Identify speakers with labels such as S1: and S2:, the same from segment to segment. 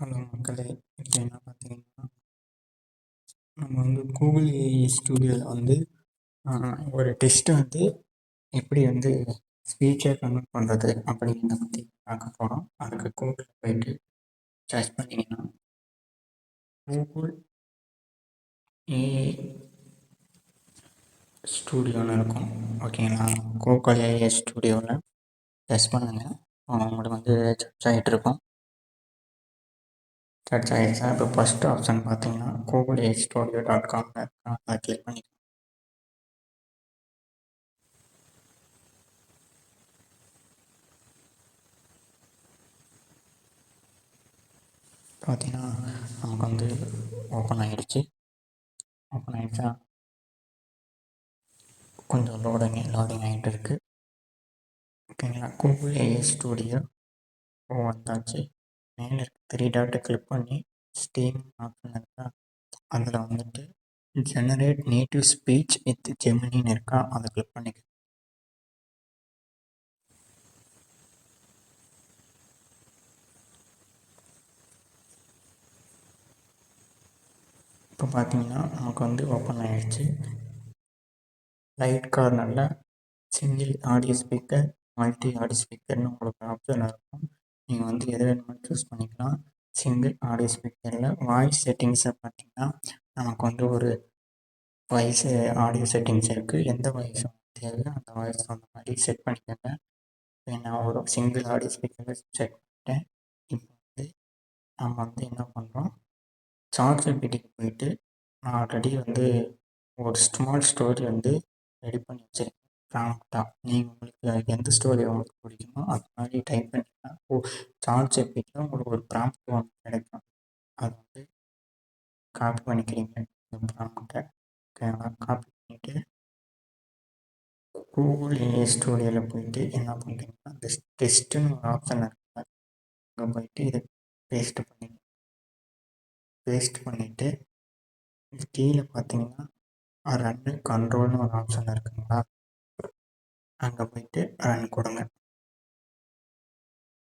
S1: Hello மக்களே! இப்போ என்ன பார்த்தீங்கன்னா, நம்ம வந்து கூகுள் ஏஐ ஸ்டூடியோவில் வந்து ஒரு டெஸ்ட்டு வந்து எப்படி வந்து ஸ்பீச்சை கன்வெர்ட் பண்ணுறது அப்படிங்கிறத பற்றி பார்க்க போகிறோம். அதுக்கு கூகுளில் போயிட்டு சர்ச் பண்ணிங்கன்னா கூகுள் ஏஐ ஸ்டூடியோன்னு இருக்கும். ஓகேங்களா? கூகுள் ஏஐ ஸ்டூடியோவில் டெஸ்ட் பண்ணுங்கள். உங்களுக்கு வந்து சர்ச் ஆகிட்டு இருக்கும். சர்ச் ஆகிடுச்சா? இப்போ ஃபஸ்ட்டு ஆப்ஷன் பார்த்தீங்கன்னா கூகுள் ஏஐ ஸ்டூடியோ.com அதை கிளிக் பண்ணி பார்த்தீங்கன்னா நமக்கு வந்து ஓப்பன் ஆகிடுச்சா? கொஞ்சம் லோடிங் ஆகிட்டு இருக்குது. ஓகேங்களா? கூகுள் ஏஐ ஸ்டூடியோ வந்தாச்சு. மேலே இருக்க 3 டாட்டை கிளிக் பண்ணி ஸ்டீம் ஆப்ஷன் இருக்கா, அதில் வந்துட்டு ஜெனரேட் நேட்டிவ் ஸ்பீச் வித் ஜெமினின்னு இருக்கா, அதை கிளிக் பண்ணிக்க. இப்போ பார்த்தீங்கன்னா நமக்கு வந்து ஓப்பன் ஆகிடுச்சு. ரைட் கார்னரில் single audio speaker, multi audio ஸ்பீக்கர்னு உங்களுக்கு ஆப்ஷன் இருக்கும். நீங்கள் வந்து எது வேணுமாலும் சூஸ் பண்ணிக்கலாம். சிங்கிள் ஆடியோ ஸ்பீக்கரில் வாய்ஸ் செட்டிங்ஸை பார்த்தீங்கன்னா நமக்கு வந்து ஒரு வாய்ஸ் ஆடியோ செட்டிங்ஸ் இருக்குது. எந்த வாய்ஸ் தேவையோ அந்த வாய்ஸ் அந்த மாதிரி செட் பண்ணிக்கோங்க. நான் ஒரு சிங்கிள் ஆடியோ ஸ்பீக்கரில் செட் பண்ணிட்டேன். இப்போ வந்து நம்ம வந்து என்ன பண்ணுறோம், சாட்ஜிபிடிக்கு போயிட்டு நான் ஆல்ரெடி வந்து ஒரு ஸ்மால் ஸ்டோரி வந்து ரெடி பண்ணி வச்சுருக்கேன். ப்ராம்ப்டாக நீங்கள் உங்களுக்கு எந்த ஸ்டோரி உங்களுக்கு பிடிக்குமோ அது மாதிரி டைப் பண்ணிங்கன்னா சாட்ஜிபிடியில் உங்களுக்கு ஒரு ப்ராம்ப்ட் ஒன்று கிடைக்கும். அது வந்து காப்பி பண்ணிக்கிறீங்க. இந்த ப்ராம்ப்டை காப்பி பண்ணிவிட்டு கூகுள் ஏஐ ஸ்டூடியோவில் போயிட்டு என்ன பண்ணுறீங்கன்னா இந்த டெஸ்ட்டுன்னு ஒரு ஆப்ஷன் இருக்குல்ல, அங்கே போயிட்டு இதை பேஸ்ட் பண்ணிவிட்டு கீழே பார்த்தீங்கன்னா ரன்னு கண்ட்ரோல்னு ஒரு ஆப்ஷன் இருக்குங்களா, அங்கே போயிட்டு ரன் கொடுங்க.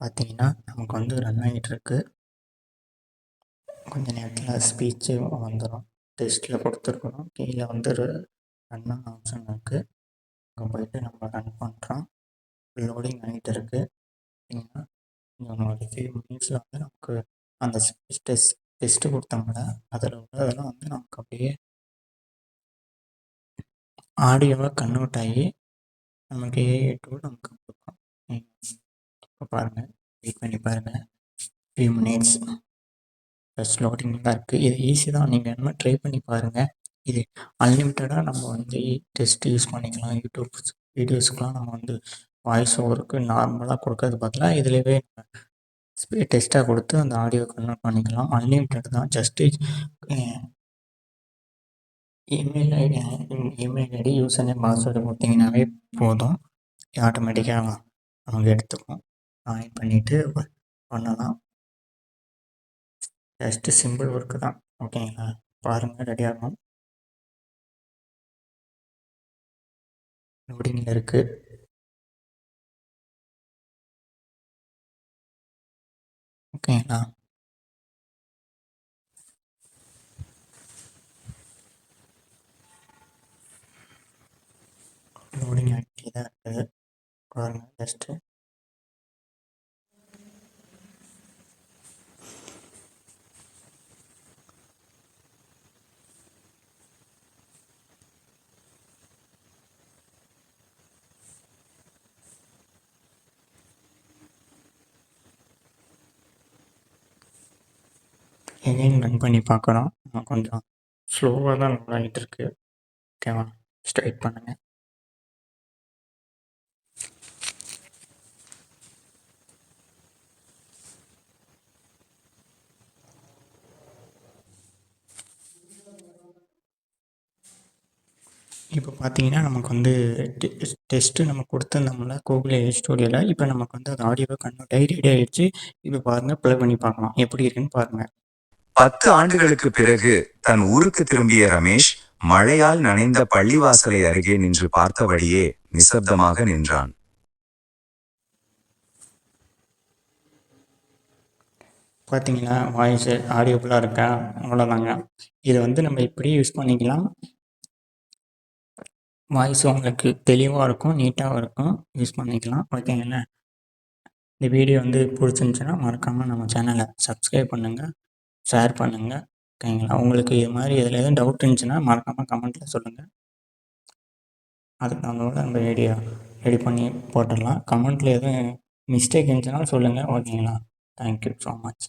S1: பார்த்தீங்கன்னா நமக்கு வந்து ரன் ஆகிட்டுருக்கு. கொஞ்சம் நேரத்தில் ஸ்பீச்சு வந்துடும். டெஸ்ட்டில் கொடுத்துருக்குறோம். கீழே வந்து ரன்னு ஆப்ஷன் இருக்குது. அங்கே போயிட்டு நம்ம ரன் பண்ணுறோம். லோடிங் ஆகிட்டு இருக்குது. பார்த்தீங்கன்னா ஒரு ஃபியூ மினிட்ஸில் வந்து நமக்கு அந்த டெஸ்ட்டு கொடுத்தாங்கள அதில் உள்ளதெல்லாம் வந்து நமக்கு அப்படியே ஆடியோவாக கன்வெர்ட் ஆகி நமக்கு ஏஐ டூல் நமக்கு கொடுக்கும். இப்போ பாருங்கள், வெயிட் பண்ணி பாருங்கள். ஃபியூ மினிட்ஸ் ப்ளஸ் லோடிங் தான் இருக்குது. இது ஈஸி தான், நீங்கள் என்ன ட்ரை பண்ணி பாருங்கள். இது அன்லிமிட்டடாக நம்ம வந்து டெஸ்ட் யூஸ் பண்ணிக்கலாம். யூடியூப் வீடியோஸ்க்கெலாம் நம்ம வந்து வாய்ஸ் ஓவருக்கு நார்மலாக கொடுக்கறது பதிலாக இதிலேயே டெஸ்ட்டாக கொடுத்து அந்த ஆடியோ கன்வெர்ட் பண்ணிக்கலாம். அன்லிமிட்டட் தான். Just email ID user name password கொடுத்தீங்கன்னாவே போதும். ஆட்டோமேட்டிக்காக அவங்க எடுத்துக்கும். ஜாயின் பண்ணிவிட்டு பண்ணலாம். ஜஸ்ட்டு சிம்பிள் ஒர்க்கு தான். ஓகேங்களா? பாருங்கள், ரெடி ஆகும். லோடிங்கில் இருக்குது. ஓகேங்களா? லோடிங் ஆகிட்டே தான் இருக்குது. பாருங்கள் ஜஸ்ட்டு. எகைன் ரன் பண்ணி பார்க்குறோம். கொஞ்சம் ஸ்லோவாக தான் லோட் ஆகிட்டு இருக்குது. ஓகேவா? ஸ்ட்ரைட் பண்ணுங்கள். இப்போ பார்த்தீங்கன்னா நமக்கு வந்து டெஸ்ட்டு நம்ம கொடுத்துருந்தோம்ல கூகுள் ஏஐ ஸ்டூடியோவில். இப்போ நமக்கு வந்து அது ஆடியோவை கன்வெர்ட் ஆகி ரெடி ஆகிடுச்சு. இப்போ பாருங்கள், ப்ளே பண்ணி பார்க்கலாம் எப்படி இருக்குன்னு பாருங்கள்.
S2: 10 ஆண்டுகளுக்கு பிறகு தன் ஊருக்கு திரும்பிய ரமேஷ் மழையால் நனைந்த பள்ளிவாசலை அருகே நின்று பார்த்தபடியே நிசப்தமாக நின்றான்.
S1: பார்த்தீங்களா வாய்ஸு ஆடியோஃபுல்லாக இருக்கா? அவ்வளோதாங்க. இதை வந்து நம்ம இப்படியே யூஸ் பண்ணிக்கலாம். வாய்ஸ் உங்களுக்கு தெளிவாக இருக்கும், நீட்டாகவும் இருக்கும், யூஸ் பண்ணிக்கலாம். ஓகேங்களா? இந்த வீடியோ வந்து பிடிச்சிருந்துச்சின்னா மறக்காமல் நம்ம சேனலை சப்ஸ்கிரைப் பண்ணுங்கள், ஷேர் பண்ணுங்கள். ஓகேங்களா? உங்களுக்கு இது மாதிரி இதில் எதுவும் டவுட் இருந்துச்சுன்னா மறக்காமல் கமெண்ட்டில் சொல்லுங்கள். அதுக்கு தகுந்தோட நம்ம வீடியோ ரெடி பண்ணி போட்டுடலாம். கமெண்ட்டில் எதுவும் மிஸ்டேக் இருந்துச்சுனாலும் சொல்லுங்கள். ஓகேங்களா? Thank you so much.